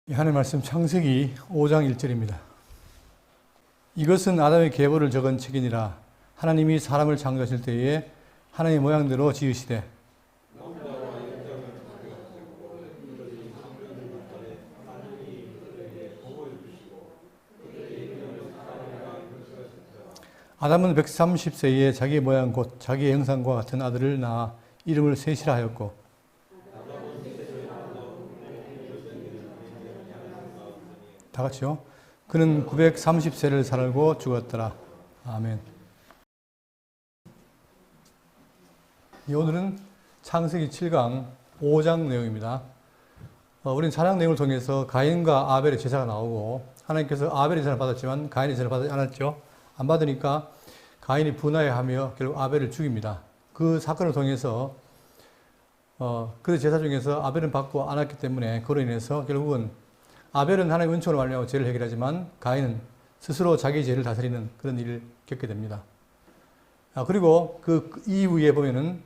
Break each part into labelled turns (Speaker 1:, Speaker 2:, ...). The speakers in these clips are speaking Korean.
Speaker 1: 하나님 말씀 창세기 5장 1절입니다. 이것은 아담의 계보를 적은 책이니라. 하나님이 사람을 창조하실 때에 하나님의 모양대로 지으시되. 아담은 130세에 자기의 모양 곧 자기의 형상과 같은 아들을 낳아 이름을 셋이라 하였고, 다 같이요. 그는 930세를 살고 죽었더라. 아멘. 오늘은 창세기 7강 5장 내용입니다. 우리는 찬양 내용을 통해서 가인과 아벨의 제사가 나오고, 하나님께서 아벨의 제사를 받았지만 가인의 제사를 받지 않았죠. 안 받으니까 가인이 분하여하며 결국 아벨을 죽입니다. 그 사건을 통해서 그 제사 중에서 아벨은 받고 않았기 때문에 그로 인해서 결국은 아벨은 하나님의 은총을 말미암아 죄를 해결하지만 가인은 스스로 자기 죄를 다스리는 그런 일을 겪게 됩니다. 그리고 그 이후에 보면은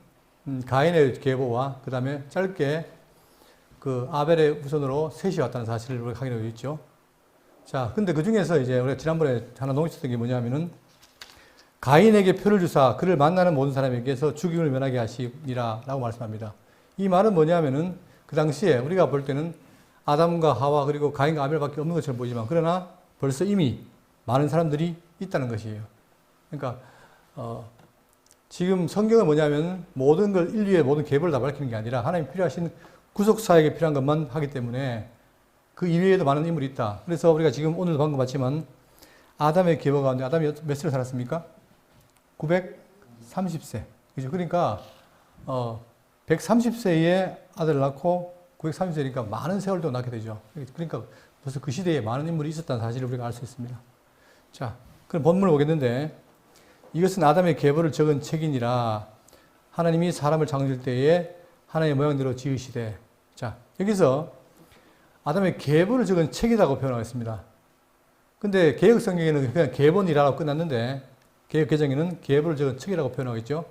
Speaker 1: 가인의 계보와 그 다음에 짧게 그 아벨의 후손으로 셋이 왔다는 사실을 우리가 확인하고 있죠. 자, 근데 그 중에서 이제 우리가 지난번에 하나 놓쳤던 게 뭐냐면은 가인에게 표를 주사 그를 만나는 모든 사람에게서 죽임을 면하게 하시니라 라고 말씀합니다. 이 말은 뭐냐면은 그 당시에 우리가 볼 때는 아담과 하와 그리고 가인과 아벨밖에 없는 것처럼 보이지만 그러나 벌써 이미 많은 사람들이 있다는 것이에요. 그러니까 지금 성경은 뭐냐면 모든 걸 인류의 모든 계보를 다 밝히는 게 아니라 하나님 필요하신 구속사에게 필요한 것만 하기 때문에 그 이외에도 많은 인물이 있다. 그래서 우리가 지금 오늘도 방금 봤지만 아담의 계보 가운데 아담이 몇 세를 살았습니까? 930세. 그죠? 그러니까 130세에 아들을 낳고 930세니까 많은 세월도 낳게 되죠. 그러니까 벌써 그 시대에 많은 인물이 있었다는 사실을 우리가 알 수 있습니다. 자, 그럼 본문을 보겠는데, 이것은 아담의 계보를 적은 책이니라. 하나님이 사람을 창조할 때에 하나님의 모양대로 지으시되. 자, 여기서 아담의 계보를 적은 책이라고 표현하고 있습니다. 근데 개혁 성경에는 그냥 계보니라고 끝났는데 개혁 개정에는 계보를 적은 책이라고 표현하고 있죠.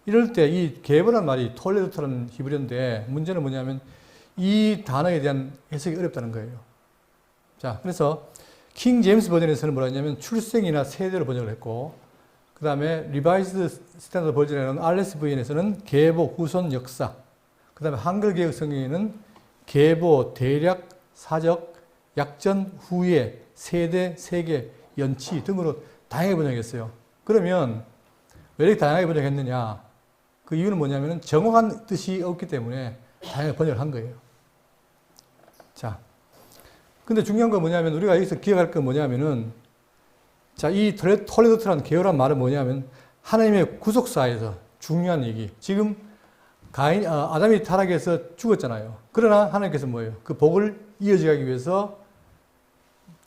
Speaker 1: 이럴 때 이 계보란 말이 톨레도라는 히브리어인데 문제는 뭐냐면 이 단어에 대한 해석이 어렵다는 거예요. 자, 그래서 킹 제임스 버전에서는 뭐라 했냐면 출생이나 세대로 번역을 했고, 그 다음에 리바이스드 스탠더드 버전에는 RSVN에서는 계보, 후손, 역사, 그 다음에 한글 개혁 성경에는 계보, 대략, 사적, 약전, 후예, 세대, 세계, 연치 등으로 다양하게 번역했어요. 그러면 왜 이렇게 다양하게 번역했느냐? 그 이유는 뭐냐면 정확한 뜻이 없기 때문에 다양하게 번역을 한 거예요. 자, 근데 중요한 건 뭐냐면 우리가 여기서 기억할 건 뭐냐면은, 자, 이 톨레도트라는 계열한 말은 뭐냐면 하나님의 구속사에서 중요한 얘기. 지금 아담이 타락해서 죽었잖아요. 그러나 하나님께서 뭐예요? 그 복을 이어지기 위해서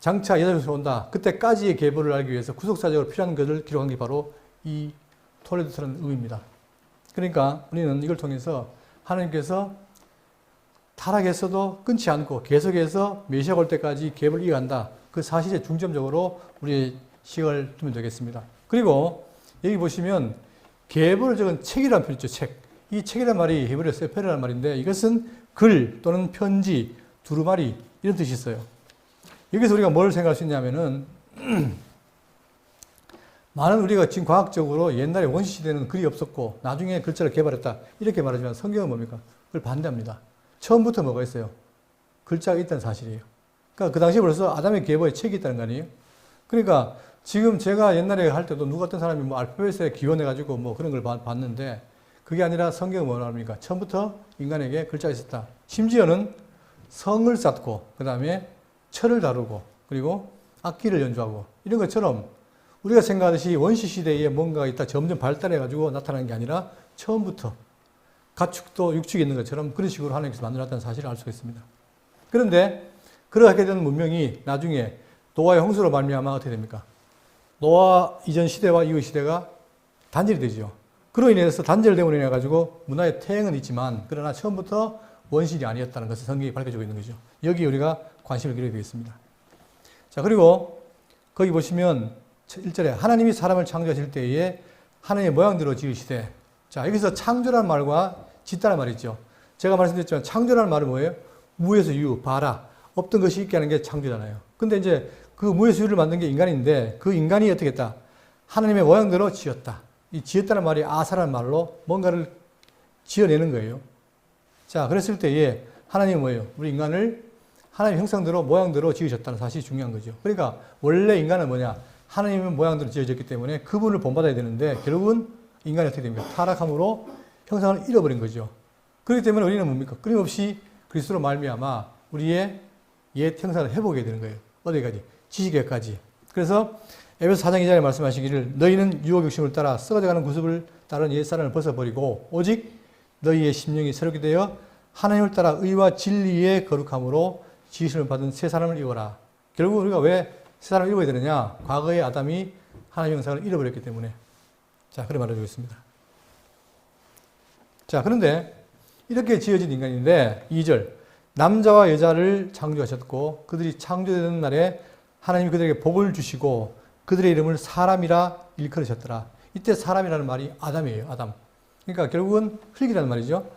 Speaker 1: 장차 여자에서 온다. 그때까지의 계보를 알기 위해서 구속사적으로 필요한 것을 기록한 게 바로 이 톨레도트라는 의미입니다. 그러니까 우리는 이걸 통해서 하나님께서 타락했어도 끊지 않고 계속해서 메시아가 올 때까지 계보를 이어간다. 그 사실에 중점적으로 우리의 시각을 두면 되겠습니다. 그리고 여기 보시면 계보를 적은 책이라는 표현 있죠. 책. 이 책이라는 말이 히브리어 세페르라는 말인데 이것은 글 또는 편지, 두루마리 이런 뜻이 있어요. 여기서 우리가 뭘 생각할 수 있냐면은 많은 우리가 지금 과학적으로 옛날에 원시시대는 글이 없었고 나중에 글자를 개발했다 이렇게 말하지만 성경은 뭡니까? 그걸 반대합니다. 처음부터 뭐가 있어요? 글자가 있다는 사실이에요. 그러니까 그 당시에 벌써 아담의 계보에 책이 있다는 거 아니에요? 그러니까 지금 제가 옛날에 할 때도 누가 어떤 사람이 뭐 알파벳에 기원해가지고 뭐 그런 걸 봤는데 그게 아니라 성경은 뭐라 합니까? 처음부터 인간에게 글자가 있었다. 심지어는 성을 쌓고 그 다음에 철을 다루고 그리고 악기를 연주하고 이런 것처럼 우리가 생각하듯이 원시시대에 뭔가가 있다 점점 발달해가지고 나타나는 게 아니라 처음부터 가축도 육축이 있는 것처럼 그런 식으로 하나님께서 만들어놨다는 사실을 알 수가 있습니다. 그런데 그렇게 된 문명이 나중에 노아의 홍수로 말미암아 어떻게 됩니까? 노아 이전 시대와 이후 시대가 단절이 되죠. 그로 인해서 단절됨으로 인해 가지고 문화의 태행은 있지만 그러나 처음부터 원신이 아니었다는 것을 성경이 밝혀주고 있는 거죠. 여기 우리가 관심을 기울여야 되겠습니다. 자, 그리고 거기 보시면 1절에 하나님이 사람을 창조하실 때에 하나님의 모양대로 지으시되. 자, 여기서 창조라는 말과 짓다는 말이 있죠. 제가 말씀드렸지만 창조라는 말은 뭐예요? 무에서 유, 바라. 없던 것이 있게 하는 게 창조잖아요. 근데 이제 그 무의 수를 만든 게 인간인데 그 인간이 어떻게 했다? 하나님의 모양대로 지었다. 이 지었다는 말이 아사라는 말로 뭔가를 지어내는 거예요. 자, 그랬을 때에 하나님은 뭐예요? 우리 인간을 하나님 형상대로 모양대로 지으셨다는 사실이 중요한 거죠. 그러니까 원래 인간은 뭐냐? 하나님의 모양대로 지어졌기 때문에 그분을 본받아야 되는데 결국은 인간이 어떻게 됩니까? 타락함으로 형상을 잃어버린 거죠. 그렇기 때문에 우리는 뭡니까? 끊임없이 그리스도로 말미암아 우리의 옛 형상을 회복해야 되는 거예요. 어디까지? 지식에까지. 그래서 에베소 4장 2절에 말씀하시기를 너희는 유혹 욕심을 따라 썩어져가는 구습을 따른 옛사람을 벗어버리고 오직 너희의 심령이 새롭게 되어 하나님을 따라 의와 진리의 거룩함으로 지으심을 받은 새 사람을 입어라. 결국 우리가 왜 새 사람을 입어야 되느냐? 과거의 아담이 하나님의 형상을 잃어버렸기 때문에. 자, 그래 말해주고 있습니다. 자, 그런데 이렇게 지어진 인간인데 2절 남자와 여자를 창조하셨고 그들이 창조되는 날에 하나님이 그들에게 복을 주시고 그들의 이름을 사람이라 일컬으셨더라. 이때 사람이라는 말이 아담이에요. 아담. 그러니까 결국은 흙이라는 말이죠.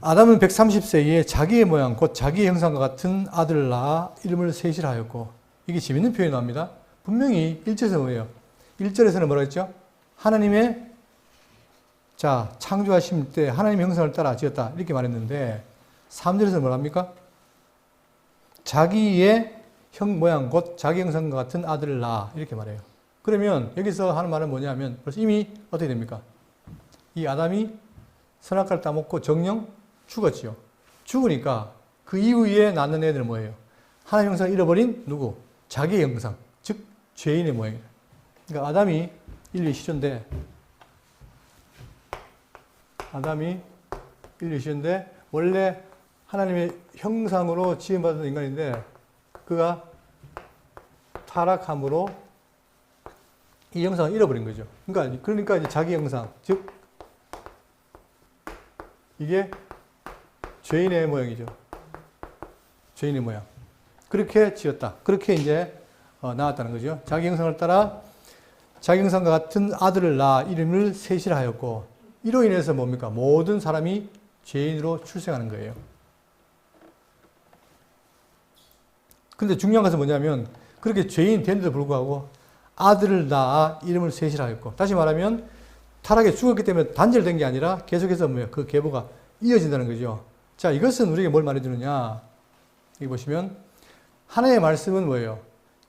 Speaker 1: 아담은 130세에 자기의 모양 곧 자기의 형상과 같은 아들을 낳아 이름을 셋이라 하였고 이게 재밌는 표현이 나옵니다. 분명히 1절에서 뭐예요? 1절에서는 뭐라 했죠? 하나님의 창조하실 때 하나님의 형상을 따라 지었다 이렇게 말했는데 3절에서는 뭐라 합니까? 자기의 형 모양 곧 자기 형상과 같은 아들을 낳아 이렇게 말해요. 그러면 여기서 하는 말은 뭐냐면 벌써 이미 어떻게 됩니까? 이 아담이 선악과를 따먹고 정령 죽었지요. 죽으니까 그 이후에 낳는 애들은 뭐예요? 하나님 형상을 잃어버린 누구? 자기의 형상, 즉 죄인의 모양이에요. 그러니까 아담이 인류의 시초인데 원래 하나님의 형상으로 지음받은 인간인데 그가 타락함으로 이 형상을 잃어버린 거죠. 그러니까 이제 자기 형상, 즉 이게 죄인의 모양이죠. 죄인의 모양. 그렇게 지었다. 그렇게 이제 나왔다는 거죠. 자기 형상을 따라 자기 형상과 같은 아들을 낳아 이름을 셋이라 하였고 이로 인해서 뭡니까? 모든 사람이 죄인으로 출생하는 거예요. 근데 중요한 것은 뭐냐면 그렇게 죄인 된데도 불구하고 아들을 낳아 이름을 셋이라 하였고 다시 말하면 타락에 죽었기 때문에 단절된 게 아니라 계속해서 그 계보가 이어진다는 거죠. 자, 이것은 우리에게 뭘 말해주느냐? 여기 보시면 하나님의 말씀은 뭐예요?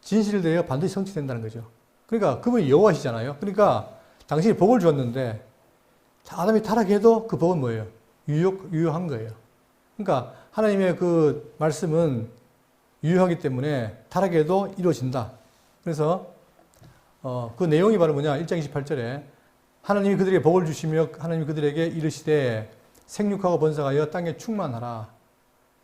Speaker 1: 진실되어 반드시 성취된다는 거죠. 그러니까 그분이 여호와시잖아요. 그러니까 당신이 복을 주었는데 아담이 타락해도 그 복은 뭐예요? 유효한 거예요. 그러니까 하나님의 그 말씀은 유효하기 때문에 타락해도 이루어진다. 그래서 그 내용이 바로 뭐냐? 1장 28절에 하나님이 그들에게 복을 주시며 하나님이 그들에게 이르시되 생육하고 번성하여 땅에 충만하라.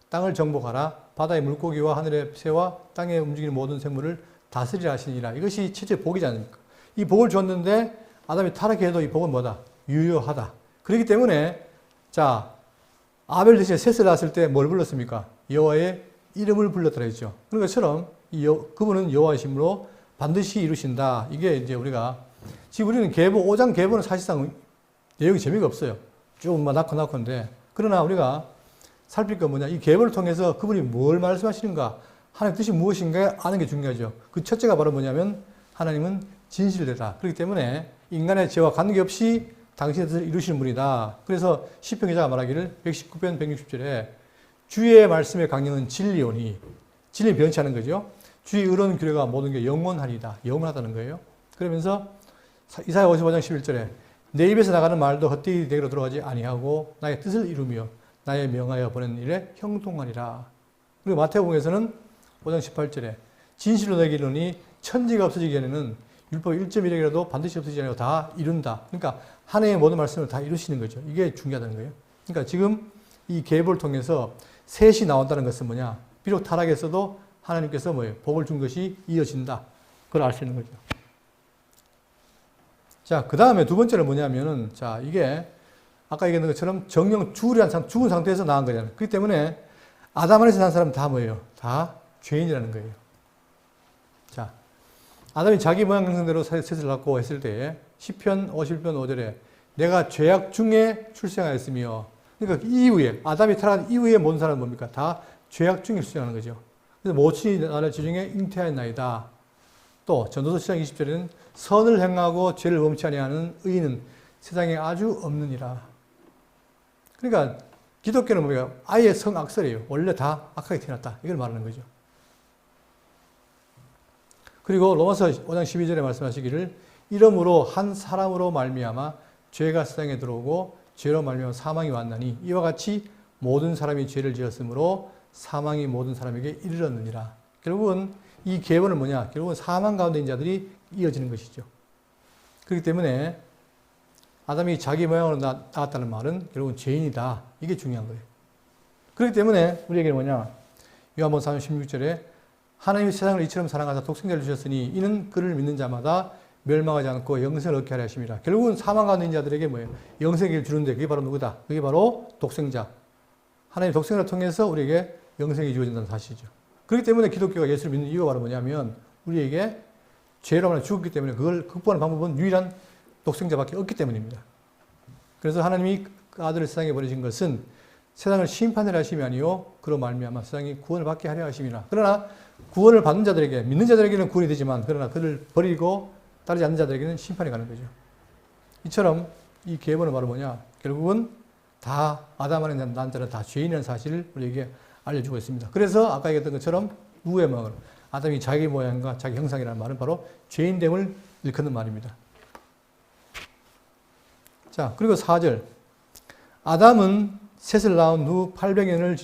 Speaker 1: 땅을 정복하라. 바다의 물고기와 하늘의 새와 땅에 움직이는 모든 생물을 다스리라 하시니라. 이것이 첫째 복이지 않습니까? 이 복을 줬는데 아담이 타락해도 이 복은 뭐다? 유효하다. 그렇기 때문에 아벨 대신에 셋을 낳았을 때 뭘 불렀습니까? 여호와의 이름을 불렀더라 했죠. 그런 것처럼 그분은 여호와이심으로 반드시 이루신다. 이게 이제 우리가 지금 우리는 5장 계보는 사실상 내용이 재미가 없어요. 쭉 낳고인데 그러나 우리가 살필 건 뭐냐? 이 계보를 통해서 그분이 뭘 말씀하시는가? 하나님의 뜻이 무엇인가 아는 게 중요하죠. 그 첫째가 바로 뭐냐면 하나님은 진실되다. 그렇기 때문에 인간의 죄와 관계없이 당신의 뜻을 이루시는 분이다. 그래서 시편 기자가 말하기를 119편 160절에 주의 말씀의 강령은 진리오니 진리 변치 않은 거죠. 주의 의로운 규례가 모든 게 영원하리다. 영원하다는 거예요. 그러면서 이사야 55장 11절에 내 입에서 나가는 말도 헛되이 내게로 들어가지 아니하고 나의 뜻을 이루며 나의 명하여 보낸 일에 형통하리라. 그리고 마태복음에서는 5장 18절에 진실로 너에게 이르노니 천지가 없어지기 전에는 율법 1.1이라도 반드시 없어지지 않고 다 이룬다. 그러니까 하나님의 모든 말씀을 다 이루시는 거죠. 이게 중요하다는 거예요. 그러니까 지금 이 계보를 통해서 셋이 나온다는 것은 뭐냐? 비록 타락했어도 하나님께서 뭐예요? 복을 준 것이 이어진다. 그걸 알 수 있는 거죠. 자, 그 다음에 두 번째는 뭐냐면은, 이게 아까 얘기했던 것처럼 정령 죽은 상태에서 나온 거잖아요. 그렇기 때문에 아담 안에서 난 사람은 다 뭐예요? 다 죄인이라는 거예요. 자, 아담이 자기 모양 형상대로 셋을 낳고 했을 때에 시편 51편 5절에 내가 죄악 중에 출생하였으며 그러니까 이후에 아담이 타락한 이후에 모든 사람은 뭡니까? 다 죄악 중에 수행하는 거죠. 그래서 모친이 나를 지중에 잉태하였나이다. 또 전도서 7장 20절에는 선을 행하고 죄를 범치 아니하는 의인은 세상에 아주 없느니라. 그러니까 기독교는 뭐예요? 아예 성악설이에요. 원래 다 악하게 태어났다. 이걸 말하는 거죠. 그리고 로마서 5장 12절에 말씀하시기를 이러므로 한 사람으로 말미암아 죄가 세상에 들어오고 죄로 말미암아 사망이 왔나니 이와 같이 모든 사람이 죄를 지었으므로 사망이 모든 사람에게 이르렀느니라. 결국은 이 계보는 뭐냐? 결국은 사망 가운데 있는 자들이 이어지는 것이죠. 그렇기 때문에 아담이 자기 모양으로 나왔다는 말은 결국은 죄인이다. 이게 중요한 거예요. 그렇기 때문에 우리에게 뭐냐? 요한복음 4장 16절에 하나님이 세상을 이처럼 사랑하사 독생자를 주셨으니 이는 그를 믿는 자마다 멸망하지 않고 영생을 얻게 하려 하심이라. 결국은 사망 가운데 있는 자들에게 뭐예요? 영생을 주는데 그게 바로 누구다? 그게 바로 독생자. 하나님 독생자를 통해서 우리에게 영생이 주어진다는 사실이죠. 그렇기 때문에 기독교가 예수를 믿는 이유가 바로 뭐냐면 우리에게 죄로 말해 죽었기 때문에 그걸 극복하는 방법은 유일한 독생자밖에 없기 때문입니다. 그래서 하나님이 그 아들을 세상에 보내신 것은 세상을 심판하려 하심이 아니요 그로 말미암아 세상이 구원을 받게 하려 하심이라. 그러나 구원을 받는 자들에게 믿는 자들에게는 구원이 되지만 그러나 그를 버리고 따르지 않는 자들에게는 심판이 가는 거죠. 이처럼 이 계보는 바로 뭐냐? 결국은 다 아담 안에 난 자는 다 죄인이라는 사실을 우리에게 알려주고 있습니다. 그래서 아까 얘기했던 것처럼 누구의 모양을 아담이 자기 모양과 자기 형상이라는 말은 바로 죄인됨을 일컫는 말입니다. 자, 그리고 4절 아담은 셋을 낳은 후 800년을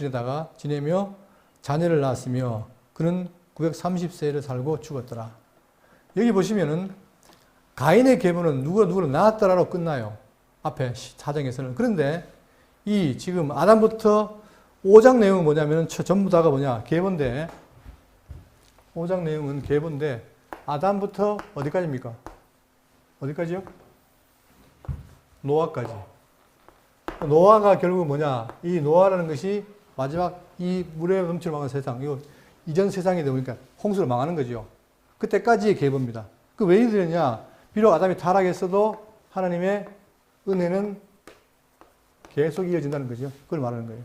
Speaker 1: 지내며 자녀를 낳았으며 그는 930세를 살고 죽었더라. 여기 보시면은 가인의 계보는 누구를 낳았더라로 끝나요. 앞에 4장에서는. 그런데 이 지금 아담부터 5장 내용은 뭐냐면 전부 다가 뭐냐? 계보인데 5장 내용은 계보인데 아담부터 어디까지입니까? 어디까지요? 노아까지. 노아가 결국 뭐냐? 이 노아라는 것이 마지막 이 물에 넘치러 망한 세상, 이거 이전 세상이 되니까 홍수로 망하는 거죠. 그때까지의 계보입니다. 그 왜 이러냐? 비록 아담이 타락했어도 하나님의 은혜는 계속 이어진다는 거죠. 그걸 말하는 거예요.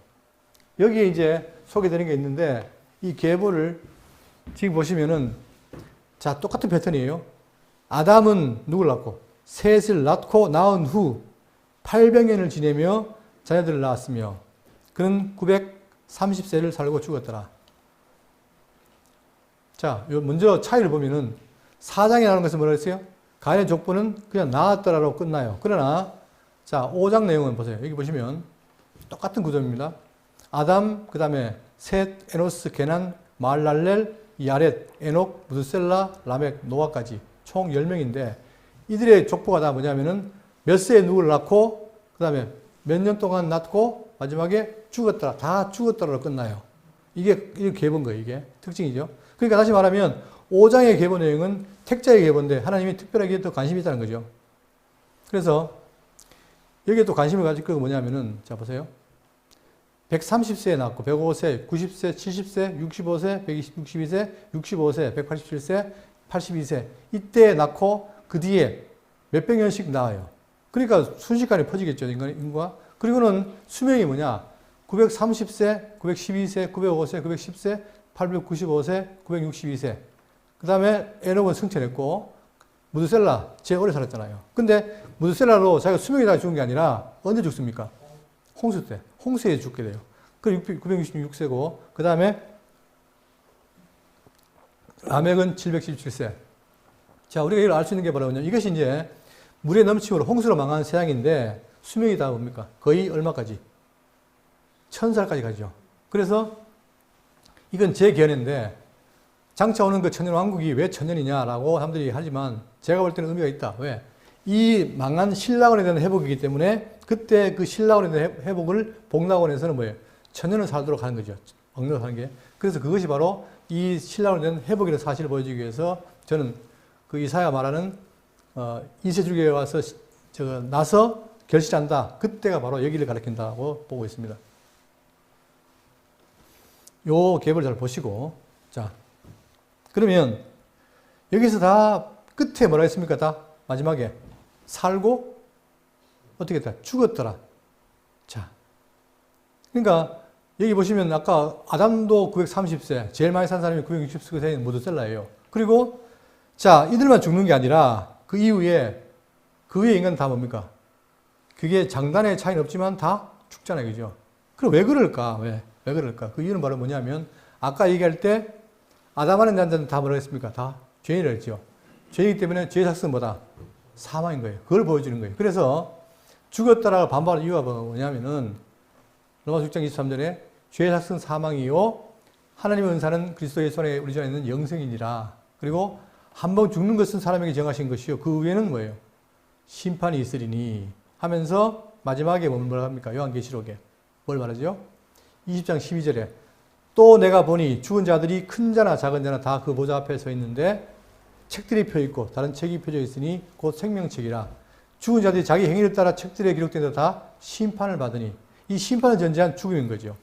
Speaker 1: 여기에 이제 소개되는 게 있는데 이 계보를 지금 보시면은 자, 똑같은 패턴이에요. 아담은 누굴 낳고 셋을 낳고 낳은 후 800년을 지내며 자녀들을 낳았으며 그는 930세를 살고 죽었더라. 자, 먼저 차이를 보면은 4장에 나오는 것은 뭐라 했어요? 가인의 족보는 그냥 낳았더라로 끝나요. 그러나 자, 5장 내용은 보세요. 여기 보시면 똑같은 구조입니다. 아담, 그 다음에 셋, 에노스, 게난, 마할랄렐, 야렛, 에녹, 무드셀라, 라멕, 노아까지 총 10명인데 이들의 족보가 다 뭐냐면은 몇 세에 누구를 낳고 그 다음에 몇 년 동안 낳고 마지막에 죽었더라. 다 죽었더라로 끝나요. 이게 계보인 거예요. 이게 특징이죠. 그러니까 다시 말하면 5장의 계보 내용은 택자의 계보인데 하나님이 특별하게 또 관심이 있다는 거죠. 그래서 여기에 또 관심을 가질 거 뭐냐면은 자 보세요. 130세에 낳고 105세, 90세, 70세, 65세, 162세, 65세, 187세, 82세 이때 낳고 그 뒤에 몇백 년씩 낳아요. 그러니까 순식간에 퍼지겠죠. 인구가. 그리고는 수명이 뭐냐. 930세, 912세, 905세, 910세, 895세, 962세. 그 다음에 에녹은 승천했고 무드셀라 제일 오래 살았잖아요. 근데 무드셀라로 자기가 수명이 다 죽은 게 아니라 언제 죽습니까? 홍수 때. 홍수에 죽게 돼요. 그 966세고 그 다음에 라멕은 717세. 자, 우리가 이걸 알 수 있는 게 뭐냐면 이것이 이제 물에 넘침으로 홍수로 망한 세상인데 수명이 다 뭡니까? 거의 얼마까지? 1000살까지 가죠. 그래서 이건 제 견해인데 장차 오는 그 천년왕국이 왜 천년이냐라고 사람들이 하지만 제가 볼 때는 의미가 있다. 왜? 이 망한 신라원에 대한 회복이기 때문에 그때 그 신라원에 대한 회복을 복락원에서는 뭐예요? 천년을 살도록 하는 거죠. 억누로 하는 게. 그래서 그것이 바로 이 신라원에 대한 회복이라는 사실을 보여주기 위해서 저는 그 이사야 말하는 인쇄주기에 와서 나서 결실한다. 그때가 바로 여기를 가리킨다고 보고 있습니다. 요 갭을 잘 보시고 자 그러면 여기서 다 끝에 뭐라 했습니까? 다 마지막에 살고 어떻게 했다? 죽었더라. 자, 그러니까 여기 보시면 아까 아담도 930세, 제일 많이 산 사람이 960세인 모두셀라예요. 그리고 자, 이들만 죽는 게 아니라 그 이후에 그 위에 인간은 다 뭡니까? 그게 장단의 차이는 없지만 다 죽잖아요. 그죠? 그럼 왜 그럴까? 왜 그럴까? 그 이유는 바로 뭐냐면 아까 얘기할 때 아담 안에 난 자는 다 뭐라고 했습니까? 다 죄인이라고 했죠. 죄이기 때문에 죄의 삭스는 뭐다? 사망인 거예요. 그걸 보여주는 거예요. 그래서 죽었다라고 반발하는 이유가 뭐냐면은 로마서 6장 23절에 죄의 삭스는 사망이요 하나님의 은사는 그리스도의 손에 우리 전에 있는 영생이니라. 그리고 한 번 죽는 것은 사람에게 정하신 것이요 그 후에는 뭐예요? 심판이 있으리니 하면서 마지막에 뭐라고 합니까? 요한계시록에 뭘 말하죠? 20장 12절에 또 내가 보니 죽은 자들이 큰 자나 작은 자나 다 그 보좌 앞에 서 있는데 책들이 펴 있고 다른 책이 펴져 있으니 곧 생명책이라. 죽은 자들이 자기 행위를 따라 책들에 기록된 데 다 심판을 받으니 이 심판을 전제한 죽음인 거죠.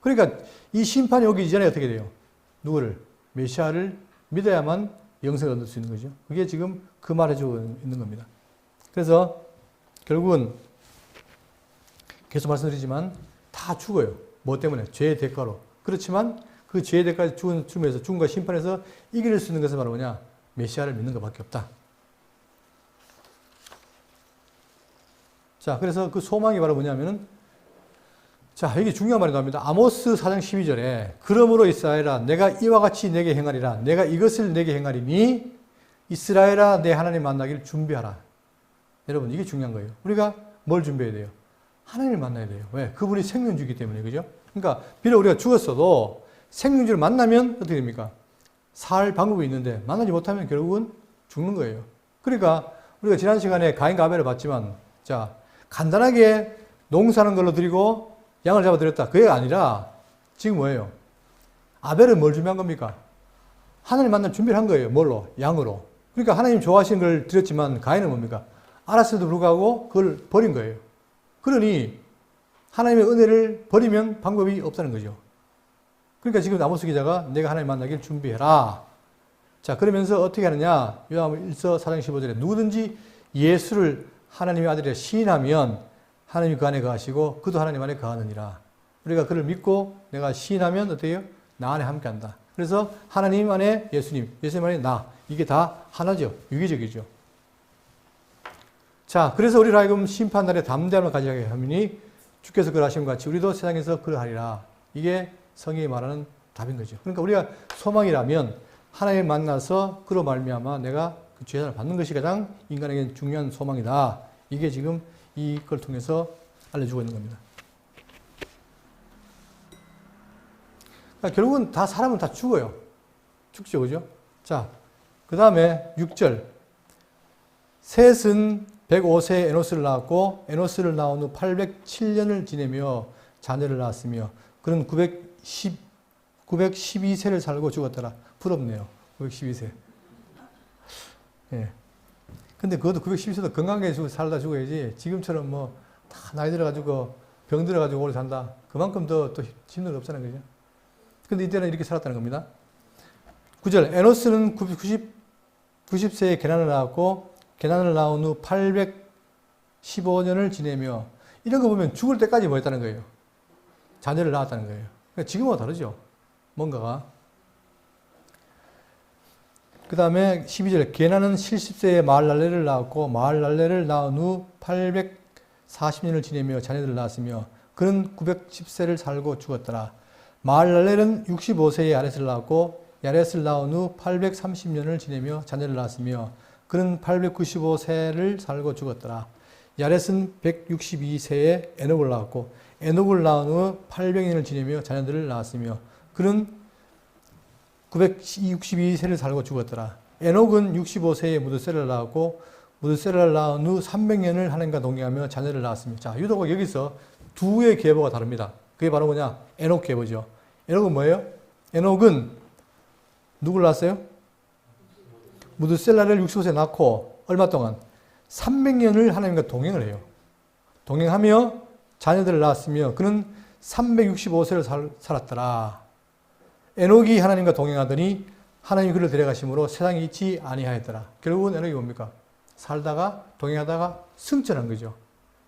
Speaker 1: 그러니까 이 심판이 오기 이전에 어떻게 돼요? 누구를? 메시아를 믿어야만 영생을 얻을 수 있는 거죠. 그게 지금 그 말해주고 있는 겁니다. 그래서 결국은 계속 말씀드리지만 다 죽어요. 뭐 때문에? 죄의 대가로. 그렇지만 그 죄의 대가로 죽음에서 죽음과 심판에서 이길 수 있는 것은 바로 뭐냐? 메시아를 믿는 것밖에 없다. 자, 그래서 그 소망이 바로 뭐냐면은 자, 여기 중요한 말이 나옵니다. 아모스 4장 12절에 그러므로 이스라엘아 내가 이와 같이 내게 행하리라. 내가 이것을 내게 행하리니 이스라엘아 내 하나님 만나기를 준비하라. 여러분 이게 중요한 거예요. 우리가 뭘 준비해야 돼요? 하나님을 만나야 돼요. 왜? 그분이 생명주기 때문에. 그죠? 그러니까 비록 우리가 죽었어도 생명주를 만나면 어떻게 됩니까? 살 방법이 있는데 만나지 못하면 결국은 죽는 거예요. 그러니까 우리가 지난 시간에 가인과 아벨을 봤지만 자 간단하게 농사하는 걸로 드리고 양을 잡아드렸다. 그게 아니라 지금 뭐예요? 아벨은 뭘 준비한 겁니까? 하나님 만날 준비를 한 거예요. 뭘로? 양으로. 그러니까 하나님 좋아하시는 걸 드렸지만 가인은 뭡니까? 알았음에도 불구하고 그걸 버린 거예요. 그러니 하나님의 은혜를 버리면 방법이 없다는 거죠. 그러니까 지금 아모스 기자가 내가 하나님 만나길 준비해라. 자, 그러면서 어떻게 하느냐? 요한복음 1서 4장 15절에 누구든지 예수를 하나님의 아들이라 시인하면 하나님이 그 안에 거하시고 그도 하나님 안에 거하느니라. 우리가 그를 믿고 내가 시인하면 어떻게 해요? 나 안에 함께한다. 그래서 하나님 안에 예수님, 예수님 안에 나. 이게 다 하나죠. 유기적이죠. 자, 그래서 우리를 하여금 심판날에 담대함을 가지게 하니 주께서 그러하신 것 같이 우리도 세상에서 그러하리라. 이게 성경이 말하는 답인 거죠. 그러니까 우리가 소망이라면 하나님 만나서 그로 말미암아 내가 그 죄사를 받는 것이 가장 인간에게 중요한 소망이다. 이게 지금 이걸 통해서 알려주고 있는 겁니다. 그러니까 결국은 다 사람은 다 죽어요. 죽죠, 그죠? 자, 그 다음에 6절. 셋은 105세에 에노스를 낳았고 에노스를 낳은 후 807년을 지내며 자녀를 낳았으며 그는 912세를 살고 죽었더라. 부럽네요. 912세. 예. 근데 그것도 912세도 건강하게 살다 죽어야지 지금처럼 뭐 다 나이 들어가지고 병 들어가지고 오래 산다. 그만큼 더 힘든 거 없잖아요. 그죠? 근데 이때는 이렇게 살았다는 겁니다. 9절. 에노스는 90세에 게난을 낳았고 게난을 낳은 후 815년을 지내며 이런 거 보면 죽을 때까지 뭐 했다는 거예요? 자녀를 낳았다는 거예요. 그러니까 지금과 다르죠. 뭔가가. 그 다음에 12절. 게난은 70세에 마할랄레를 낳았고 마할랄레를 낳은 후 840년을 지내며 자녀들을 낳았으며 그는 910세를 살고 죽었더라. 마할랄렐은 65세에 야렛을 낳았고 야렛을 낳은 후 830년을 지내며 자녀를 낳았으며 그는 895세를 살고 죽었더라. 야렛은 162세에 에녹을 낳았고 에녹을 낳은 후 800년을 지내며 자녀들을 낳았으며 그는 962세를 살고 죽었더라. 에녹은 65세에 무드셀라를 낳았고 무드셀라를 낳은 후 300년을 하나님과 동행하며 자녀를 낳았습니다. 자, 유도가 여기서 두의 계보가 다릅니다. 그게 바로 뭐냐? 에녹 계보죠. 에녹은 뭐예요? 에녹은 누굴 낳았어요? 무드셀라를 65세에 낳고 얼마 동안? 300년을 하나님과 동행을 해요. 동행하며 자녀들을 낳았으며 그는 365세를 살았더라. 에녹이 하나님과 동행하더니 하나님이 그를 데려가심으로 세상에 있지 아니하였더라. 결국은 에녹이 뭡니까? 살다가 동행하다가 승천한 거죠.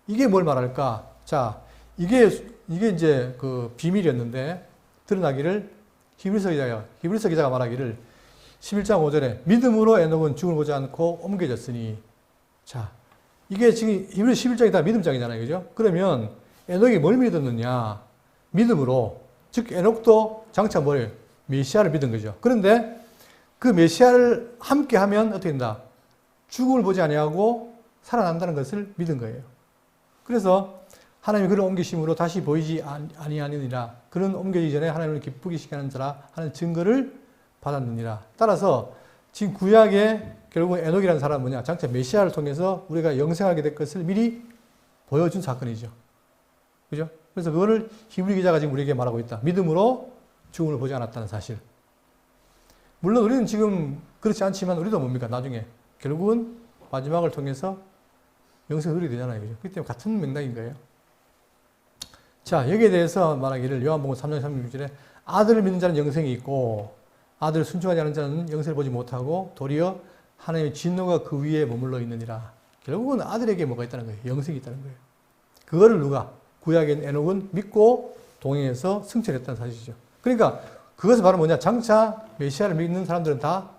Speaker 1: 이게 뭘 말할까? 자, 이게 이게 이제 그 비밀이었는데 드러나기를 히브리서 기자가 말하기를 11장 5절에 믿음으로 에녹은 죽음을 보지 않고 옮겨졌으니. 자, 이게 지금 히브리 11장이 다 믿음장이잖아요. 그죠? 그러면 에녹이 뭘 믿었느냐? 믿음으로. 즉 에녹도 장차 뭐예요? 메시아를 믿은 거죠. 그런데 그 메시아를 함께 하면 어떻게 된다? 죽음을 보지 아니하고 살아난다는 것을 믿은 거예요. 그래서 하나님이 그를 옮기심으로 다시 보이지 아니하느니라. 그는 옮겨지기 전에 하나님을 기쁘게 시게 하는 자라 하는 증거를 받았느니라. 따라서 지금 구약에 결국 에녹이라는 사람은 뭐냐? 장차 메시아를 통해서 우리가 영생하게 될 것을 미리 보여준 사건이죠. 그죠? 그래서 그거를 히브리 기자가 지금 우리에게 말하고 있다. 믿음으로 죽음을 보지 않았다는 사실. 물론 우리는 지금 그렇지 않지만 우리도 뭡니까? 나중에 결국은 마지막을 통해서 영생을 누리게 되잖아요. 그죠? 그렇기 때문에 같은 맥락인 거예요. 자, 여기에 대해서 말하기를 요한복음 3장 36절에 아들을 믿는 자는 영생이 있고 아들을 순종하지 않는 자는 영생을 보지 못하고 도리어 하나님의 진노가 그 위에 머물러 있느니라. 결국은 아들에게 뭐가 있다는 거예요? 영생이 있다는 거예요. 그거를 누가? 구약의 에녹은 믿고 동행해서 승천했다는 사실이죠. 그러니까 그것은 바로 뭐냐? 장차 메시아를 믿는 사람들은 다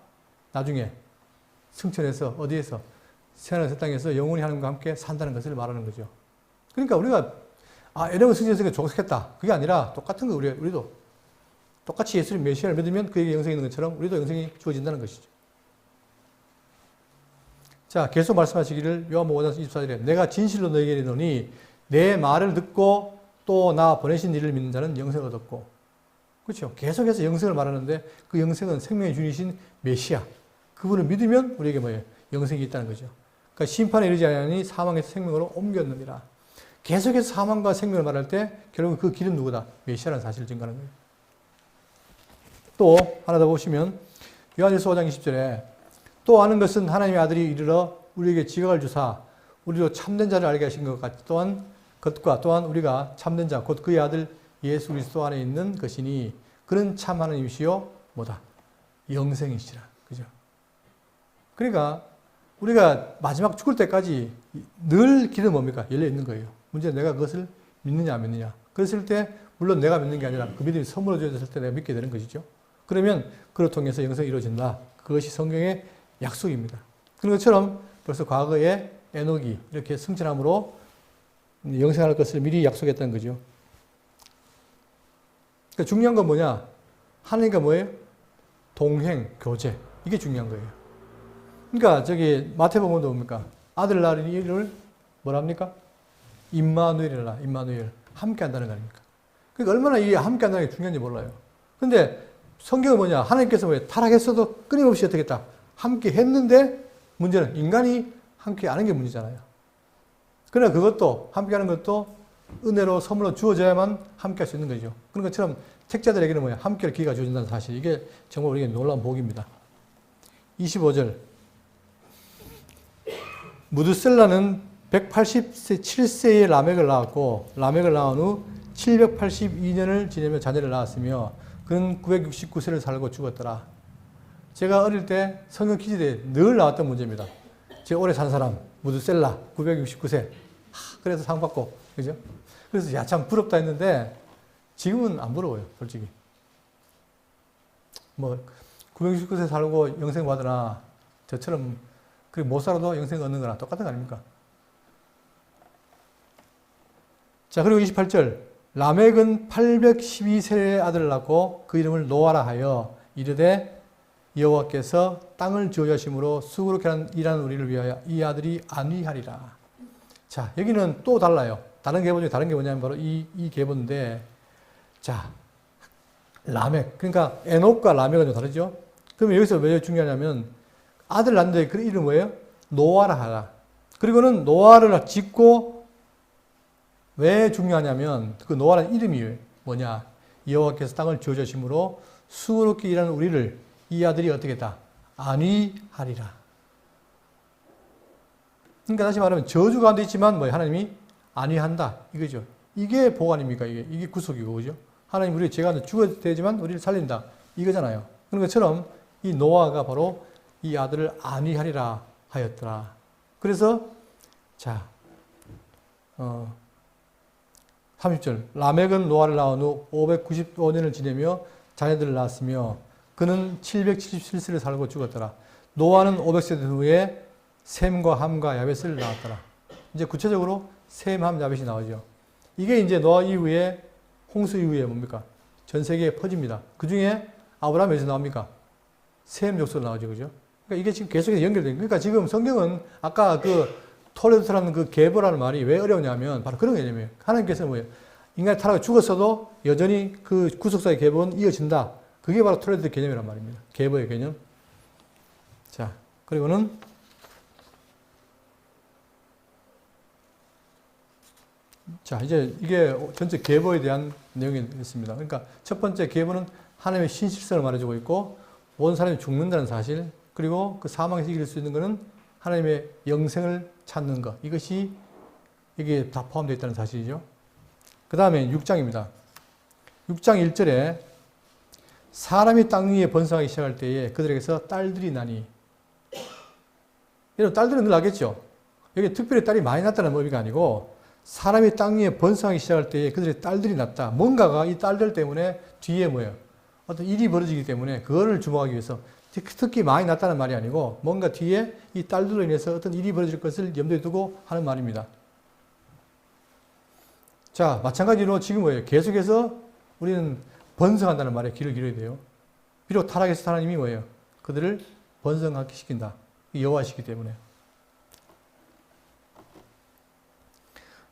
Speaker 1: 나중에 승천해서 어디에서? 새하늘 새 땅에서 영원히 하나님과 함께 산다는 것을 말하는 거죠. 그러니까 우리가 에녹은 승천해서 족속했다. 그게 아니라 똑같은 거 우리도 똑같이 예수님 메시아를 믿으면 그에게 영생이 있는 것처럼 우리도 영생이 주어진다는 것이죠. 자, 계속 말씀하시기를 요한복음 5장 24절에 내가 진실로 너에게 이르노니 내 말을 듣고 또 나 보내신 이를 믿는 자는 영생을 얻었고. 그렇죠. 계속해서 영생을 말하는데 그 영생은 생명의 주이신 메시아. 그분을 믿으면 우리에게 뭐예요? 영생이 있다는 거죠. 그러니까 심판에 이르지 아니하니 사망에서 생명으로 옮겼느니라. 계속해서 사망과 생명을 말할 때 결국 그 길은 누구다? 메시아라는 사실을 증거하는 거예요. 또 하나 더 보시면 요한일서 5장 20절에 또 아는 것은 하나님의 아들이 이르러 우리에게 지각을 주사 우리로 참된 자를 알게 하신 것 같이 또한 것과 또한 우리가 참된 자 곧 그의 아들 예수 그리스도 안에 있는 것이니 그는 참 하나님이시요 뭐다? 영생이시라. 그죠? 그러니까 우리가 마지막 죽을 때까지 늘 길은 뭡니까? 열려 있는 거예요. 문제는 내가 그것을 믿느냐 안 믿느냐. 그랬을 때 물론 내가 믿는 게 아니라 그 믿음이 선물로 주어졌을 때 내가 믿게 되는 것이죠. 그러면 그를 통해서 영생이 이루어진다. 그것이 성경의 약속입니다. 그런 것처럼 벌써 과거에 에녹이 이렇게 승천함으로 영생할 것을 미리 약속했다는 거죠. 그러니까 중요한 건 뭐냐? 하나님과 뭐예요? 동행, 교제. 이게 중요한 거예요. 그러니까 저기 마태복음도 뭡니까? 아들 낳으리를 뭐랍니까? 임마누엘이라, 임마누엘. 함께 한다는 거 아닙니까? 그러니까 얼마나 이 함께 한다는 게 중요한지 몰라요. 근데 성경은 뭐냐? 하나님께서 왜 타락했어도 끊임없이 어떻게 했다? 함께 했는데 문제는 인간이 함께 안 하는 게 문제잖아요. 그러나 그것도 함께 하는 것도 은혜로 선물로 주어져야만 함께 할 수 있는 거죠. 그런 것처럼 택자들에게는 뭐냐? 함께 할 기회가 주어진다는 사실. 이게 정말 우리에게 놀라운 복입니다. 25절. 무드셀라는 187세에 라멕을 낳았고 라멕을 낳은 후 782년을 지내며 자녀를 낳았으며 그는 969세를 살고 죽었더라. 제가 어릴 때 성경 퀴즈대에 늘 나왔던 문제입니다. 제가 오래 산 사람 무드셀라 969세. 그래서 상 받고 그죠? 그래서 야 참 부럽다 했는데 지금은 안 부러워요, 솔직히. 뭐 969세 살고 영생 받으나 저처럼 그렇게 못 살아도 영생 얻는 거나 똑같은 거 아닙니까? 자, 그리고 28절. 라멕은 812세의 아들을 낳고 그 이름을 노아라 하여 이르되 여호와께서 땅을 지어하심으로 수고롭게 일하는 우리를 위하여 이 아들이 안위하리라. 자, 여기는 또 달라요. 다른 계본 중에 다른 게 뭐냐면 바로 이 계본인데, 자, 라멕. 그러니까 에녹과 라멕은 좀 다르죠? 그러면 여기서 왜 중요하냐면 아들 낳는데 그 이름 뭐예요? 노아라 하라. 그리고는 노아를 짓고 왜 중요하냐면 그 노아라는 이름이 뭐냐? 여호와께서 땅을 지어주심으로 수고롭게 일하는 우리를 이 아들이 어떻게 했다? 안위하리라. 그러니까 다시 말하면 저주 가운데 있지만 뭐 하나님이 안위한다 이거죠. 이게 복 아닙니까? 이게 구속이고 그죠? 하나님 우리 죄가 죽어야 되지만 우리를 살린다 이거잖아요. 그런 것처럼 이 노아가 바로 이 아들을 안위하리라 하였더라. 그래서 자 30절. 라멕은 노아를 낳은 후 595년을 지내며 자녀들을 낳았으며 그는 777세를 살고 죽었더라. 노아는 500세 후에 셈과 함과 야벳을 낳았더라. 이제 구체적으로 셈, 함, 야벳이 나오죠. 이게 이제 노아 이후에 홍수 이후에 뭡니까? 전 세계에 퍼집니다. 그 중에 아브라함이 어디서 나옵니까? 셈 족속으로 나오죠. 그죠? 그러니까 이게 지금 계속해서 연결돼요. 그러니까 지금 성경은 아까 그 톨레도라는 그 계보라는 말이 왜 어려우냐면 바로 그런 개념이에요. 하나님께서는 뭐예요? 인간이 타락해 죽었어도 여전히 그 구속사의 계보는 이어진다. 그게 바로 톨레도 개념이란 말입니다. 계보의 개념. 자, 그리고는 자, 이제 이게 전체 계보에 대한 내용이 있습니다. 그러니까 첫 번째 계보는 하나님의 신실성을 말해주고 있고 모든 사람이 죽는다는 사실, 그리고 그 사망에서 이길 수 있는 것은 하나님의 영생을 찾는 것. 이것이 이게 다 포함되어 있다는 사실이죠. 그 다음에 6장입니다. 6장 1절에 사람이 땅 위에 번성하기 시작할 때에 그들에게서 딸들이 나니. 여러분, 딸들은 늘 나겠죠? 여기 특별히 딸이 많이 났다는 의미가 아니고 사람이 땅 위에 번성하기 시작할 때에 그들의 딸들이 났다. 뭔가가 이 딸들 때문에 뒤에 뭐예요? 어떤 일이 벌어지기 때문에 그거를 주목하기 위해서 특히 많이 났다는 말이 아니고 뭔가 뒤에 이 딸들로 인해서 어떤 일이 벌어질 것을 염두에 두고 하는 말입니다. 자, 마찬가지로 지금 뭐예요? 계속해서 우리는 번성한다는 말에 귀를 기울여야 돼요. 비록 타락했을 때 하나님이 뭐예요? 그들을 번성하게 시킨다. 여호와시기 때문에.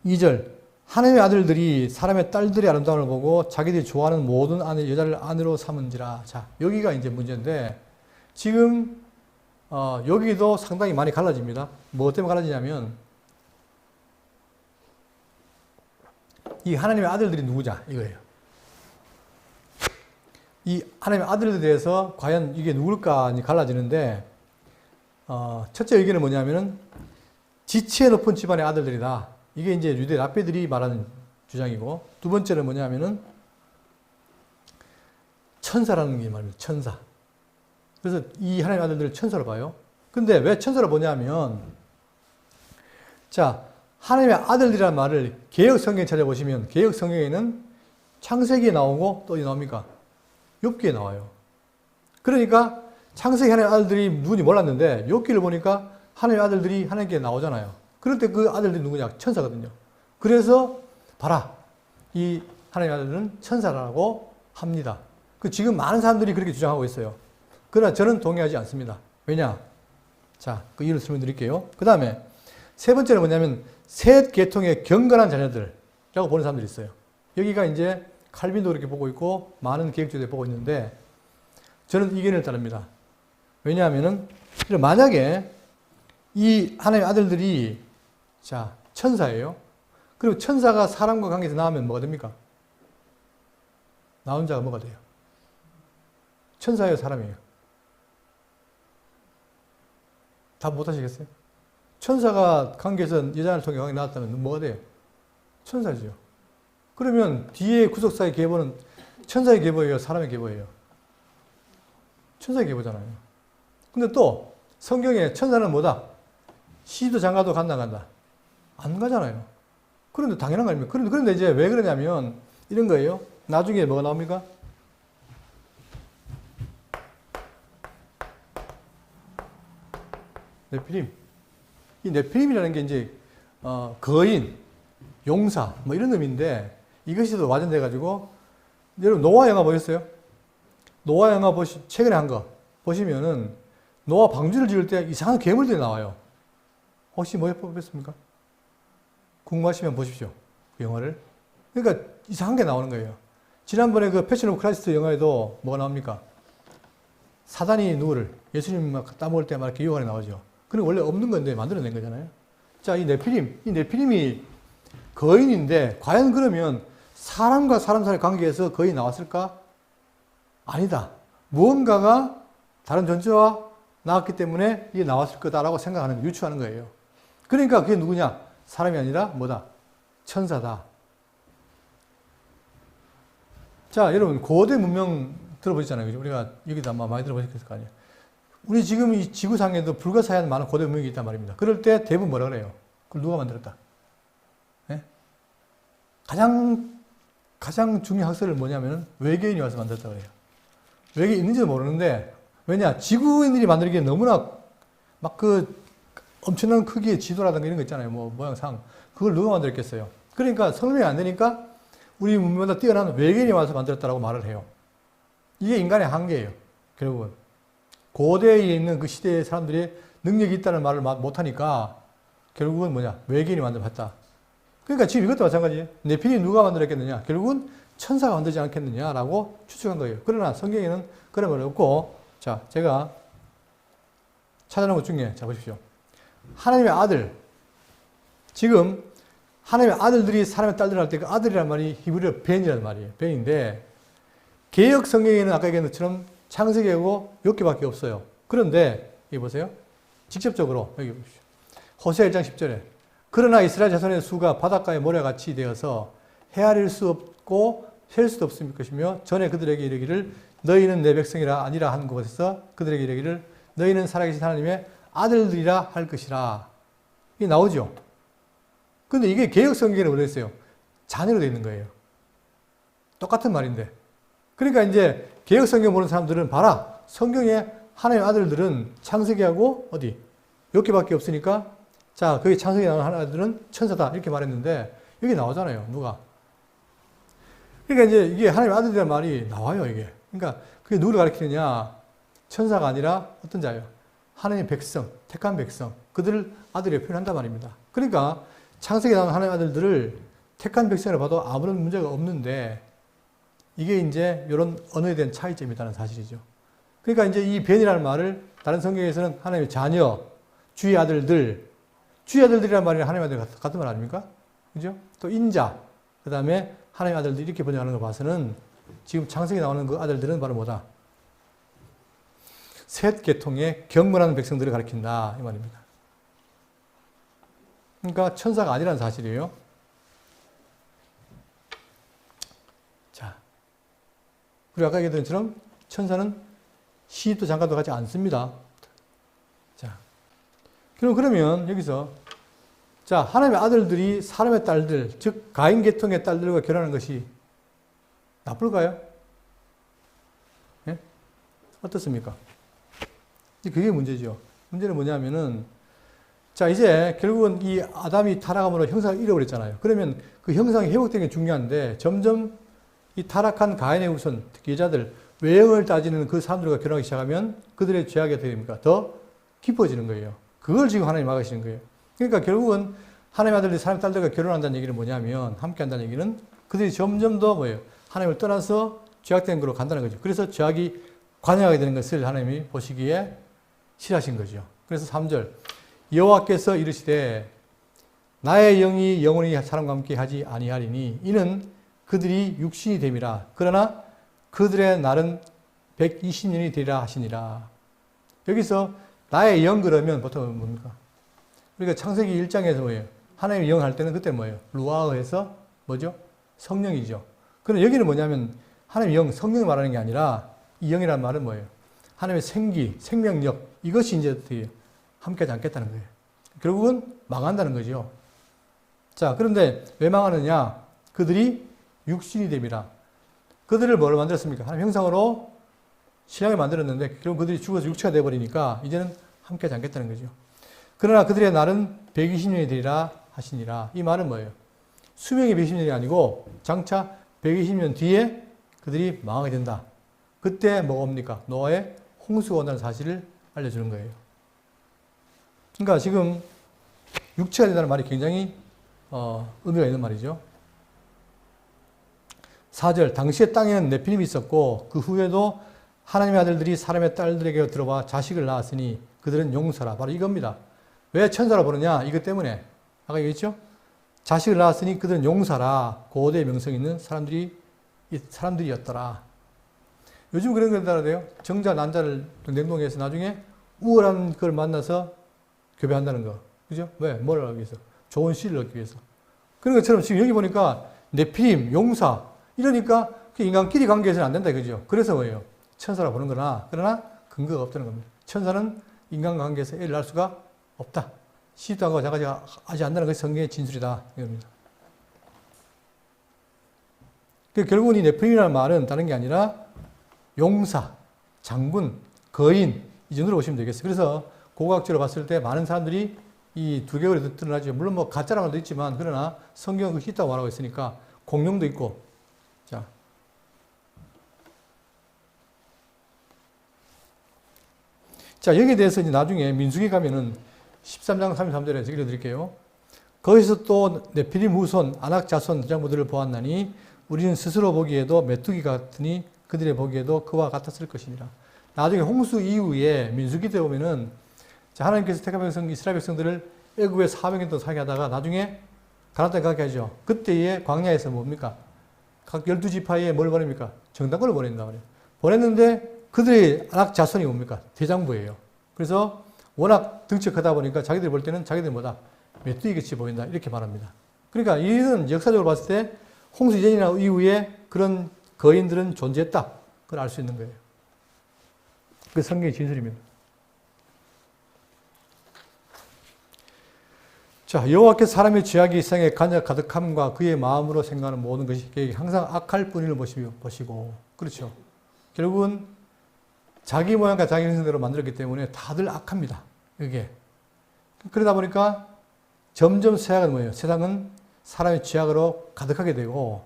Speaker 1: 2절. 하나님의 아들들이 사람의 딸들의 아름다움을 보고 자기들이 좋아하는 모든 여자를 아내로 삼은지라. 자, 여기가 이제 문제인데 지금 여기도 상당히 많이 갈라집니다. 뭐 때문에 갈라지냐면 이 하나님의 아들들이 누구냐 이거예요. 이 하나님의 아들들에 대해서 과연 이게 누굴까 갈라지는데 첫째 의견은 뭐냐면은 지체 높은 집안의 아들들이다. 이게 이제 유대 랍비들이 말하는 주장이고, 두 번째는 뭐냐면은 천사라는 게 말입니다. 천사. 그래서 이 하나님의 아들들을 천사로 봐요. 근데 왜 천사로 보냐면, 자, 하나님의 아들들이라는 말을 개역 성경에 찾아보시면, 개역 성경에는 창세기에 나오고 또 어디 나옵니까? 욥기에 나와요. 그러니까 창세기 하나님의 아들들이 누군지 몰랐는데, 욥기를 보니까 하나님의 아들들이 하나님께 나오잖아요. 그럴 때 그 아들들이 누구냐? 천사거든요. 그래서 봐라. 이 하나님의 아들들은 천사라고 합니다. 지금 많은 사람들이 그렇게 주장하고 있어요. 그러나 저는 동의하지 않습니다. 왜냐? 자, 그 이유를 설명드릴게요. 그 다음에 세 번째는 뭐냐면 셋 계통의 경건한 자녀들이라고 보는 사람들이 있어요. 여기가 이제 칼빈도 그렇게 보고 있고 많은 개혁주의도 보고 있는데 저는 이견을 따릅니다. 왜냐하면은 만약에 이 하나님의 아들들이 자, 천사예요. 그리고 천사가 사람과 관계에서 나오면 뭐가 됩니까? 나온 자가 뭐가 돼요? 천사예요, 사람이에요? 답 못 하시겠어요? 천사가 관계에서 여자를 통해 관계 나왔다면 뭐가 돼요? 천사죠. 그러면 뒤에 구속사의 계보는 천사의 계보예요, 사람의 계보예요? 천사의 계보잖아요. 근데 또 성경에 천사는 뭐다? 시도 장가도 간다. 안 가잖아요. 그런데 당연한 거 아닙니까? 그런데 이제 왜 그러냐면 이런 거예요. 나중에 뭐가 나옵니까? 네피림. 이 네피림이라는 게 이제 거인, 용사 뭐 이런 의미인데 이것이 또 와전돼 가지고 여러분 노아 영화 보셨어요? 노아 영화 최근에 한 거 보시면은 노아 방주를 지을 때 이상한 괴물들이 나와요. 혹시 뭐 보셨습니까? 궁금하시면 보십시오. 그 영화를. 그러니까 이상한 게 나오는 거예요. 지난번에 그 패션 오브 크라이스트 영화에도 뭐가 나옵니까? 사단이 누구를 예수님 막 따먹을 때 막 이렇게 유혹하게 나오죠. 그건 원래 없는 건데 만들어낸 거잖아요. 자, 이 네피림이 거인인데 과연 그러면 사람과 사람 사이의 관계에서 거인이 나왔을까? 아니다. 무언가가 다른 존재와 나왔기 때문에 이게 나왔을 거다라고 생각하는, 유추하는 거예요. 그러니까 그게 누구냐? 사람이 아니라 뭐다? 천사다. 자, 여러분 고대 문명 들어보셨잖아요. 우리가 여기도 아마 많이 들어보셨을 거 아니에요. 우리 지금 이 지구상에도 불가사의한 많은 고대 문명이 있단 말입니다. 그럴 때 대부분 뭐라 그래요? 그걸 누가 만들었다? 네? 가장 중요한 학설은 뭐냐면 외계인이 와서 만들었다고 해요. 외계인 있는지도 모르는데, 왜냐? 지구인들이 만들기에 너무나 막 엄청난 크기의 지도라든가 이런 거 있잖아요. 뭐, 모양상. 그걸 누가 만들었겠어요? 그러니까 설명이 안 되니까 우리 문명보다 뛰어난 외계인이 와서 만들었다라고 말을 해요. 이게 인간의 한계예요. 결국은. 고대에 있는 그 시대의 사람들이 능력이 있다는 말을 못하니까 결국은 뭐냐? 외계인이 만들었다. 그러니까 지금 이것도 마찬가지예요. 네피림 누가 만들었겠느냐? 결국은 천사가 만들지 않겠느냐라고 추측한 거예요. 그러나 성경에는 그런 말이 없고, 자, 제가 찾아놓은 것 중에, 자, 보십시오. 하나님의 아들. 지금 하나님의 아들들이 사람의 딸들 할 때 그 아들이란 말이 히브리어 벤이라는 말이에요. 벤인데, 개역 성경에는 아까 얘기한 것처럼 창세기하고 욥기밖에 없어요. 그런데, 여기 보세요. 직접적으로, 여기 보십시오. 호세아 1장 10절에 그러나 이스라엘 자손의 수가 바닷가의 모래같이 되어서 헤아릴 수 없고 셀 수도 없을 것이며 전에 그들에게 이르기를 너희는 내 백성이라 아니라 한 곳에서 그들에게 이르기를 너희는 살아계신 하나님의 아들들이라 할 것이라. 이게 나오죠. 근데 이게 개역 성경에는 뭐라 했어요? 자녀로 되어 있는 거예요. 똑같은 말인데. 그러니까 이제 개역 성경 보는 사람들은 봐라. 성경에 하나님의 아들들은 창세기하고 어디? 욥기밖에 없으니까 자, 거기 창세기에 나오는 하나들은 천사다. 이렇게 말했는데, 여기 나오잖아요. 누가? 그러니까 이제 이게 하나님의 아들이라는 말이 나와요, 이게. 그러니까 그게 누구를 가리키느냐? 천사가 아니라 어떤 자예요? 하나님의 백성, 택한 백성. 그들을 아들이라고 표현한단 말입니다. 그러니까 창세기에 나오는 하나님의 아들들을 택한 백성으로 봐도 아무런 문제가 없는데, 이게 이제 이런 언어에 대한 차이점이 있다는 사실이죠. 그러니까 이제 이 벤이라는 말을 다른 성경에서는 하나님의 자녀, 주의 아들들, 주의 아들들이란 말이 하나님의 아들 같은 말 아닙니까? 그죠? 또 인자, 그 다음에 하나님의 아들들 이렇게 번역하는 거 봐서는 지금 창세기에 나오는 그 아들들은 바로 뭐다? 셋 계통의 경건한 백성들을 가리킨다. 이 말입니다. 그러니까 천사가 아니라는 사실이에요. 자, 그리고 아까 얘기했던 것처럼 천사는 시집도 장가도 가지 않습니다. 자, 그러면 여기서 자, 하나님의 아들들이 사람의 딸들, 즉 가인 계통의 딸들과 결혼하는 것이 나쁠까요? 예? 어떻습니까? 그게 문제죠. 문제는 뭐냐면은 자, 이제 결국은 이 아담이 타락함으로 형상을 잃어버렸잖아요. 그러면 그 형상이 회복되는 게 중요한데 점점 이 타락한 가인의 후손, 특히 여자들, 외형을 따지는 그 사람들과 결혼하기 시작하면 그들의 죄악이 어떻게 됩니까? 더 깊어지는 거예요. 그걸 지금 하나님이 막으시는 거예요. 그러니까 결국은 하나님의 아들들이 사람의 딸들과 결혼한다는 얘기는 뭐냐면, 함께 한다는 얘기는 그들이 점점 더 뭐예요? 하나님을 떠나서 죄악된 걸로 간다는 거죠. 그래서 죄악이 관여하게 되는 것을 하나님이 보시기에 싫어하신 거죠. 그래서 3절 여호와께서 이르시되 나의 영이 영원히 사람과 함께 하지 아니하리니 이는 그들이 육신이 됨이라. 그러나 그들의 날은 120년이 되리라 하시니라. 여기서 나의 영 그러면 보통 뭡니까? 우리가 창세기 1장에서 뭐예요? 하나님의 영 할 때는 그때 뭐예요? 루아흐에서 뭐죠? 성령이죠. 그럼 여기는 뭐냐면 하나님의 영, 성령이 말하는 게 아니라 이 영이라는 말은 뭐예요? 하나님의 생기, 생명력, 이것이 이제 어떻게 함께하지 않겠다는 거예요. 결국은 망한다는 거죠. 자, 그런데 왜 망하느냐? 그들이 육신이 됨이라. 그들을 뭘 만들었습니까? 하나님 형상으로 신앙을 만들었는데 결국 그들이 죽어서 육체가 되어버리니까 이제는 함께하지 않겠다는 거죠. 그러나 그들의 날은 120년이 되리라 하시니라. 이 말은 뭐예요? 수명이 120년이 아니고 장차 120년 뒤에 그들이 망하게 된다. 그때 뭐가 옵니까? 노아의 홍수가 온다는 사실을 알려주는 거예요. 그러니까 지금 육체가 된다는 말이 굉장히 의미가 있는 말이죠. 4절 당시에 땅에는 네피림이 있었고 그 후에도 하나님의 아들들이 사람의 딸들에게 들어와 자식을 낳았으니 그들은 용사라. 바로 이겁니다. 왜 천사라 부르냐? 이것 때문에. 아까 얘기했죠? 자식을 낳았으니 그들은 용사라. 고대의 명성 있는 사람들이었더라. 요즘 그런 걸 알아요. 정자, 난자를 냉동해서 나중에 우월한 걸 만나서 교배한다는 거. 그죠? 왜? 뭘 하기 위해서? 좋은 씨를 얻기 위해서. 그런 것처럼 지금 여기 보니까 네피림, 용사, 이러니까 인간끼리 관계에서는 안 된다. 그죠? 그래서 뭐예요? 천사라 보는 거나, 그러나 근거가 없다는 겁니다. 천사는 인간 관계에서 애를 낳을 수가 없다. 시집도 안 가고 자가지 하지 않는다는 것이 성경의 진술이다. 이겁니다. 결국은 이 네피림이라는 말은 다른 게 아니라 용사, 장군, 거인 이 정도로 보시면 되겠어요. 그래서 고고학적으로 봤을 때 많은 사람들이 이 두 계열이 드러나죠. 물론 뭐 가짜라는 말도 있지만 그러나 성경은 그것이 있다고 말하고 있으니까 공룡도 있고. 자, 여기에 대해서 이제 나중에 민수기 가면은 13장 33절에 읽어드릴게요. 거기서 또 네피림 후손, 아낙 자손 장부들을 보았나니 우리는 스스로 보기에도 메뚜기 같으니 그들의 보기에도 그와 같았을 것이니라. 나중에 홍수 이후에 민수기 때 보면은 하나님께서 택한 백성, 이스라엘 백성들을 애굽에 400년 동안 살게 하다가 나중에 가나안 땅에 가게 하죠. 그때의 광야에서 뭡니까? 각 12지파에 뭘 보냅니까? 정탐꾼을 보낸다 말이에요. 보냈는데 그들의 아낙 자손이 뭡니까? 대장부예요. 그래서 워낙 덩치가 크다 보니까 자기들이 볼 때는 자기들이 뭐다? 메뚜기같이 보인다. 이렇게 말합니다. 그러니까 이는 역사적으로 봤을 때 홍수 이전이나 이후에 그런 거인들은 존재했다. 그걸 알 수 있는 거예요. 그 성경의 진술입니다. 자, 여호와께서 사람의 죄악이 세상에 가득함과 그의 마음으로 생각하는 모든 것이 그에게 항상 악할 뿐임을 보시고 그렇죠. 결국은 자기 모양과 자기 형상대로 만들었기 때문에 다들 악합니다. 이게. 그러다 보니까 점점 세상은 뭐예요? 세상은 사람의 죄악으로 가득하게 되고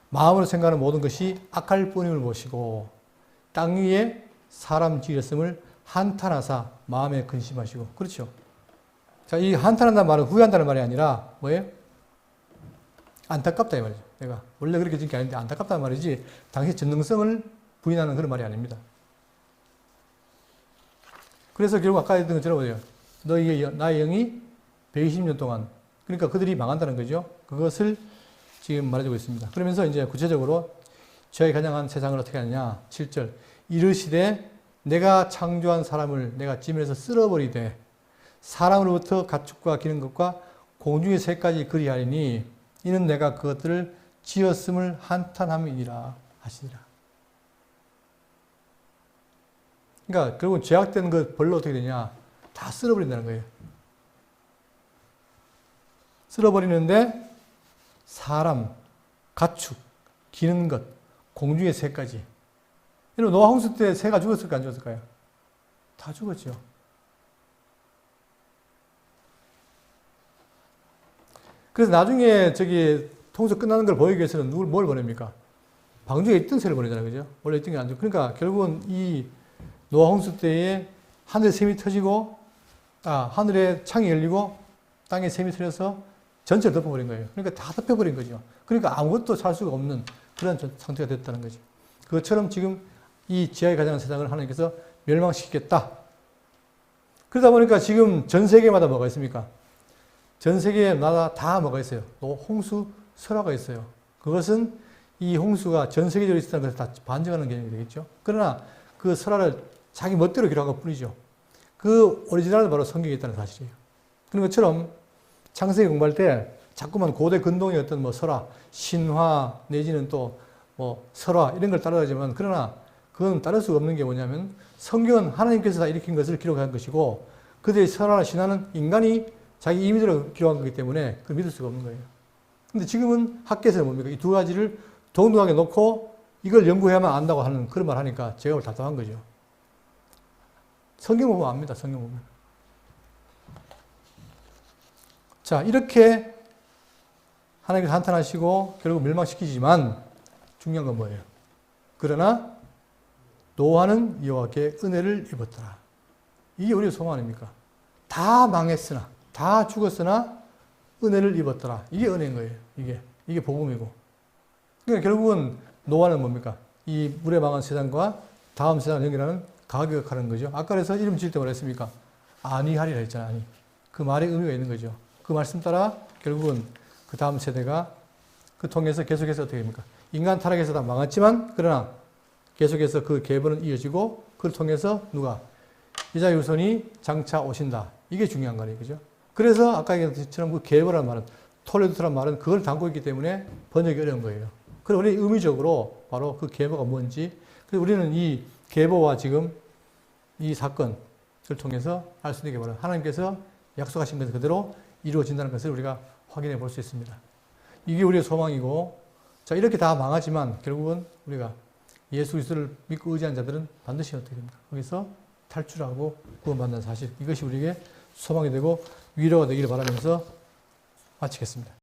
Speaker 1: 마음으로 생각하는 모든 것이 악할 뿐임을 보시고 땅 위에 사람 지으셨음을 한탄하사 마음에 근심하시고 그렇죠. 자, 이 한탄한다는 말은 후회한다는 말이 아니라 뭐예요? 안타깝다 이 말이죠. 내가 원래 그렇게 지은 게 아닌데 안타깝다는 말이지 당시 전능성을 부인하는 그런 말이 아닙니다. 그래서 결국 아까 했던 것처럼 뭐예요? 나의 영이 120년 동안 그러니까 그들이 망한다는 거죠. 그것을 지금 말해주고 있습니다. 그러면서 이제 구체적으로 죄악이 가장한 세상을 어떻게 하느냐 7절 이르시되 내가 창조한 사람을 내가 지면에서 쓸어버리되 사람으로부터 가축과 기는 것과 공중의 새까지 그리하리니 이는 내가 그것들을 지었음을 한탄함이니라 하시니라. 그러니까 결국은 죄악된 그 벌로 어떻게 되냐 다 쓸어버린다는 거예요. 쓸어버리는데 사람, 가축, 기는 것, 공중의 새까지. 여러분 노아 홍수 때 새가 죽었을까 안 죽었을까요? 다 죽었죠. 그래서 나중에 홍수 끝나는 걸 보이기 위해서는 뭘 보냅니까? 방주에 있던 새를 보내잖아요. 그죠? 원래 있던 게 안 죽고. 그러니까 결국은 이 노아 홍수 때에 하늘에 샘이 터지고, 하늘에 창이 열리고, 땅에 샘이 터져서 전체를 덮어버린 거예요. 그러니까 다 덮여버린 거죠. 그러니까 아무것도 살 수가 없는 그런 상태가 됐다는 거죠. 그것처럼 지금 이 지하에 가장한 세상을 하나님께서 멸망시키겠다. 그러다 보니까 지금 전 세계마다 뭐가 있습니까? 전 세계마다 다 뭐가 있어요? 홍수 설화가 있어요. 그것은 이 홍수가 전 세계적으로 있었다는 것을 다 반증하는 개념이 되겠죠. 그러나 그 설화를 자기 멋대로 기록한 것 뿐이죠. 그 오리지널은 바로 성경에 있다는 사실이에요. 그런 것처럼 창세기 공부할 때 자꾸만 고대 근동의 어떤 뭐 설화, 신화 내지는 또 뭐 설화 이런 걸 따라가지만 그러나 그건 따를 수가 없는 게 뭐냐면 성경은 하나님께서 다 일으킨 것을 기록한 것이고 그들의 설화나 신화는 인간이 자기 이미지로 기록한 거기 때문에 그걸 믿을 수가 없는 거예요. 근데 지금은 학계에서는 뭡니까? 이 두 가지를 동등하게 놓고 이걸 연구해야만 안다고 하는 그런 말 하니까 제가 답답한 거죠. 성경 보면 압니다. 성경 보면. 자, 이렇게 하나님께서 한탄하시고 결국 멸망시키지만 중요한 건 뭐예요? 그러나 노아는 여호와께 은혜를 입었더라. 이게 우리의 소망 아닙니까? 다 망했으나 다 죽었으나 은혜를 입었더라. 이게 은혜인 거예요. 이게 복음이고. 그러니까 결국은 노아는 뭡니까? 이 물에 망한 세상과 다음 세상을 연결하는 가격하는 거죠. 아까 그래서 이름 지을 때 뭐라 했습니까? 아니하리라 했잖아요. 아니. 그 말에 의미가 있는 거죠. 그 말씀 따라 결국은 그 다음 세대가 그 통해서 계속해서 어떻게 됩니까? 인간 타락에서 다 망했지만 그러나 계속해서 그 계보는 이어지고 그걸 통해서 누가? 이자 유손이 장차 오신다. 이게 중요한 거예요. 그죠? 그래서 아까 얘기한 것처럼 그 계보라는 말은 톨레두스라는 말은 그걸 담고 있기 때문에 번역이 어려운 거예요. 그래서 우리 의미적으로 바로 그 계보가 뭔지 그래서 우리는 이 계보와 지금 이 사건을 통해서 알 수 있는 게 바로 하나님께서 약속하신 것을 그대로 이루어진다는 것을 우리가 확인해 볼 수 있습니다. 이게 우리의 소망이고 자, 이렇게 다 망하지만 결국은 우리가 예수 그리스도를 믿고 의지한 자들은 반드시 어떻게 됩니까? 거기서 탈출하고 구원받는 사실. 이것이 우리에게 소망이 되고 위로가 되기를 바라면서 마치겠습니다.